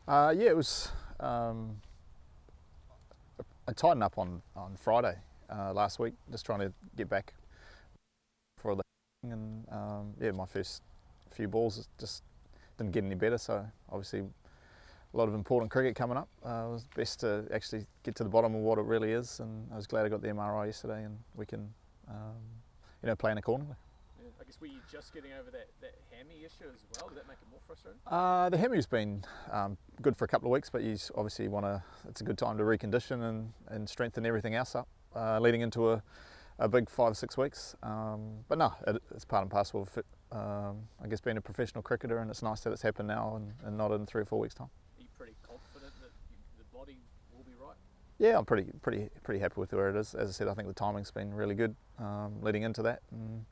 Yeah, it was. I tightened up on Friday last week, just trying to get back for the and yeah, my first few balls just didn't get any better. So obviously, a lot of important cricket coming up. It was best to actually get to the bottom of what it really is, and I was glad I got the MRI yesterday, and we can, plan accordingly. I guess were you just getting over that hammy issue as well? Did that make it more frustrating? The hammy's been good for a couple of weeks, but you obviously want to. It's a good time to recondition and strengthen everything else up, leading into a big 5 or 6 weeks. But no, it's part and parcel of it, I guess being a professional cricketer, and it's nice that it's happened now and not in 3 or 4 weeks' time. Are you pretty confident that the body will be right? Yeah, I'm pretty happy with where it is. As I said, I think the timing's been really good leading into that. And,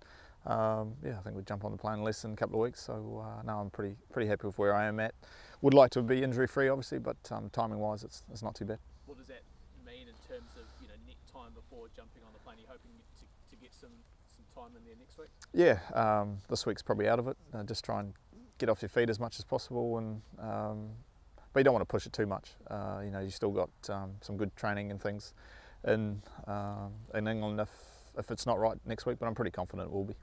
yeah, I think we'll jump on the plane in less than a couple of weeks. So no, I'm pretty happy with where I am at. Would like to be injury free, obviously, but timing-wise, it's not too bad. What does that mean in terms of neck time before jumping on the plane? Are you hoping to get some time in there next week? Yeah, this week's probably out of it. Just try and get off your feet as much as possible, and but you don't want to push it too much. You still got some good training and things in England if it's not right next week, but I'm pretty confident it will be.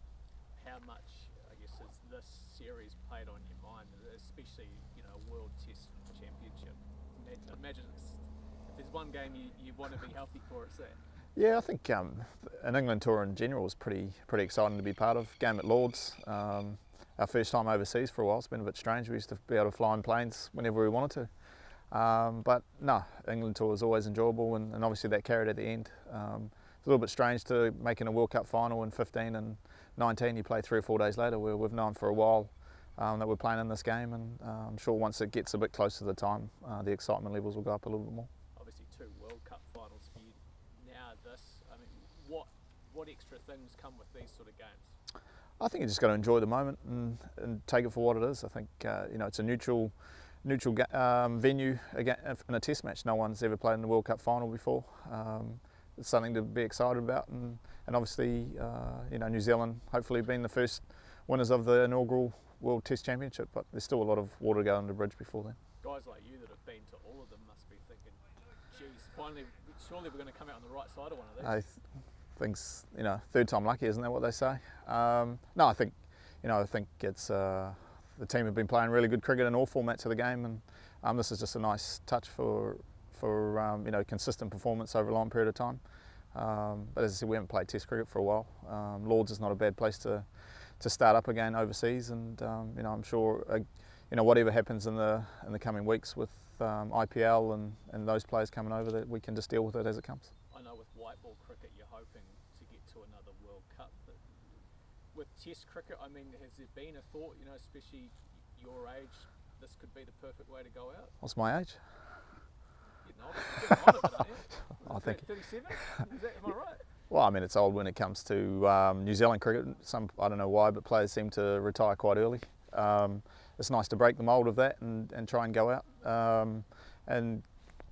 How much, I guess, has this series played on your mind, especially World Test Championship? Imagine if there's one game you want to be healthy for, it's that. Yeah, I think an England tour in general was pretty exciting to be part of. Game at Lords, our first time overseas for a while. It's been a bit strange. We used to be able to fly in planes whenever we wanted to. But no, England tour was always enjoyable, and obviously that carried at the end. It's a little bit strange to making a World Cup final in 15 and 19. You play 3 or 4 days later. We've known for a while that we're playing in this game, and I'm sure once it gets a bit closer to the time, the excitement levels will go up a little bit more. Obviously 2 World Cup finals for you. Now this, I mean, what extra things come with these sort of games? I think you just got to enjoy the moment and take it for what it is. I think it's a neutral venue again in a Test match. No one's ever played in the World Cup final before. It's something to be excited about, and obviously New Zealand hopefully being the first winners of the inaugural World Test Championship, but there's still a lot of water to go under the bridge before then. Guys like you that have been to all of them must be thinking, geez, finally, surely we're going to come out on the right side of one of these. Things, third time lucky, isn't that what they say? No, I think it's the team have been playing really good cricket in all formats of the game, and this is just a nice touch for consistent performance over a long period of time. But as I said, we haven't played Test cricket for a while. Lords is not a bad place to start up again overseas, and I'm sure whatever happens in the coming weeks with IPL and those players coming over, that we can just deal with it as it comes. I know with white ball cricket you're hoping to get to another World Cup, but with Test cricket, I mean, has there been a thought, especially your age, this could be the perfect way to go out? What's my age? You're getting on a bit, aren't you? I think 37? Am I right? Well, I mean, it's old when it comes to New Zealand cricket. I don't know why, but players seem to retire quite early. It's nice to break the mould of that and try and go out and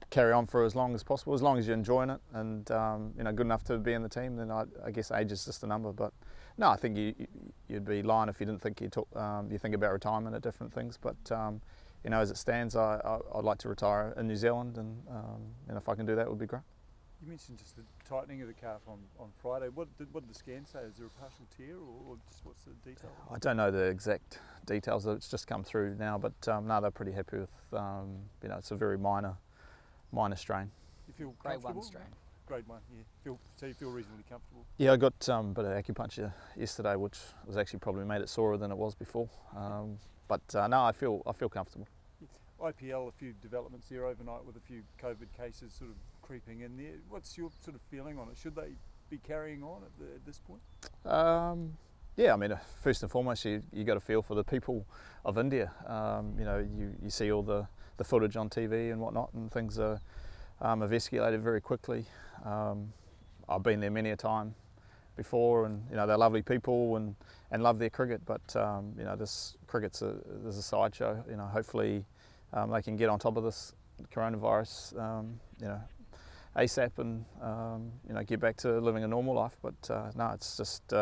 carry on for as long as possible, as long as you're enjoying it and good enough to be in the team. Then I guess age is just a number. But no, I think you'd be lying if you didn't think you think about retirement at different things. But as it stands, I'd like to retire in New Zealand, and if I can do that, it would be great. You mentioned just the tightening of the calf on Friday. What did the scan say? Is there a partial tear, or just what's the detail? I don't know the exact details. It's just come through now, but no, they're pretty happy with. It's a very minor strain. You feel Grade 1 comfortable? strain. Grade 1, yeah. So you feel reasonably comfortable? Yeah, I got a bit of acupuncture yesterday, which was actually probably made it sorer than it was before. But no, I feel comfortable. IPL, a few developments there overnight with a few COVID cases sort of creeping in there. What's your sort of feeling on it? Should they be carrying on at this point? Yeah, I mean, first and foremost, you got to feel for the people of India. You see all the footage on TV and whatnot, and things have escalated very quickly. I've been there many a time before, and they're lovely people and love their cricket, but this cricket's there's a sideshow. Hopefully they can get on top of this coronavirus ASAP and get back to living a normal life. But no, it's just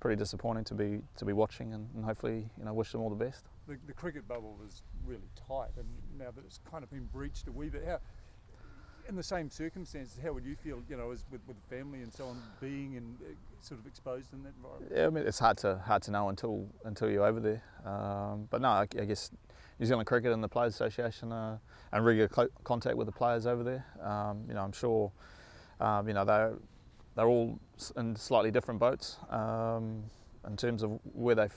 pretty disappointing to be watching, and hopefully wish them all the best. The cricket bubble was really tight, and now that it's kind of been breached a wee bit, how, in the same circumstances, how would you feel, you know, as with the family and so on, being and sort of exposed in that environment? Yeah, I mean, it's hard to know until you're over there. But no, I guess New Zealand Cricket and the Players Association are in regular contact with the players over there. You know, I'm sure, you know, they're all in slightly different boats in terms of where they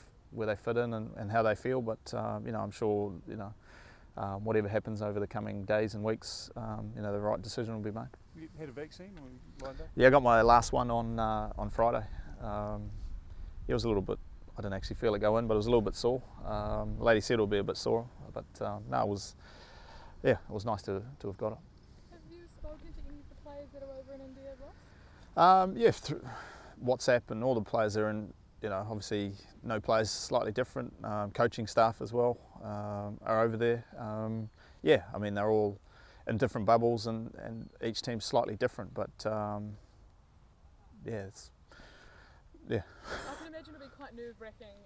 fit in and how they feel. But you know, I'm sure, you know, whatever happens over the coming days and weeks, you know, the right decision will be made. You had a vaccine or lined up? Yeah, I got my last one on Friday. It was a little bit, I didn't actually feel it go in, but it was a little bit sore. The lady said it'll be a bit sore, but no, it was nice to have got it. Have you spoken to any of the players that are over in India, Ross? Yeah, through WhatsApp, and all the players are in, you know, obviously no players slightly different, coaching staff as well are over there. Yeah, I mean, they're all in different bubbles, and each team's slightly different, but yeah, I can imagine it'll be quite nerve-wracking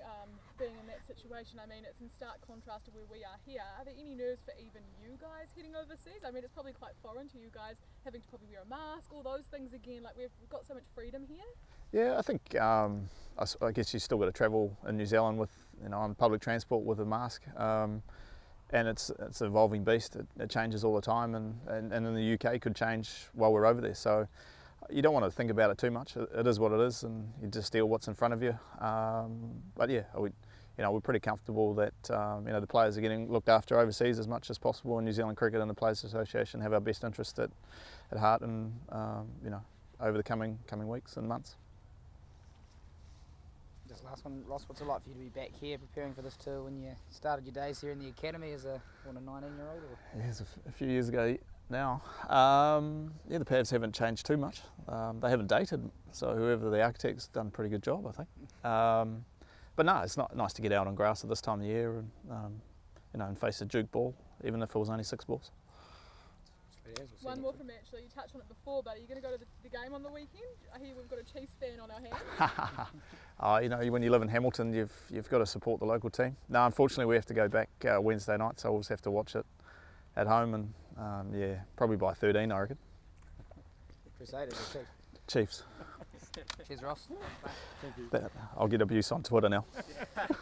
being in that situation. I mean, it's in stark contrast to where we are here. Are there any nerves for even you guys heading overseas? I mean, it's probably quite foreign to you guys, having to probably wear a mask, all those things again. Like, we've got so much freedom here. Yeah, I think I guess you still got to travel in New Zealand with, you know, on public transport with a mask, and it's an evolving beast. It changes all the time, and in the UK it could change while we're over there. So you don't want to think about it too much. It is what it is, and you just deal what's in front of you. But yeah, we're pretty comfortable that you know, the players are getting looked after overseas as much as possible, and New Zealand Cricket and the Players Association have our best interest at heart, and you know, over the coming weeks and months. Just last one, Ross, what's it like for you to be back here preparing for this tour when you started your days here in the academy as a 19-year-old? Yeah, it's a few years ago now. Yeah, the pads haven't changed too much. They haven't dated, so whoever the architect's done a pretty good job, I think. But no, it's not nice to get out on grass at this time of year and you know, and face a Duke ball, even if it was only 6 balls. One more from Ashley. You touched on it before, but are you going to go to the game on the weekend? I hear we've got a Chiefs fan on our hands. You know, when you live in Hamilton, you've got to support the local team. No, unfortunately, we have to go back Wednesday night, so we'll just have to watch it at home, and yeah, probably by 13, I reckon. Crusaders or Chiefs. Cheers, Ross. Thank you. I'll get abuse on Twitter now.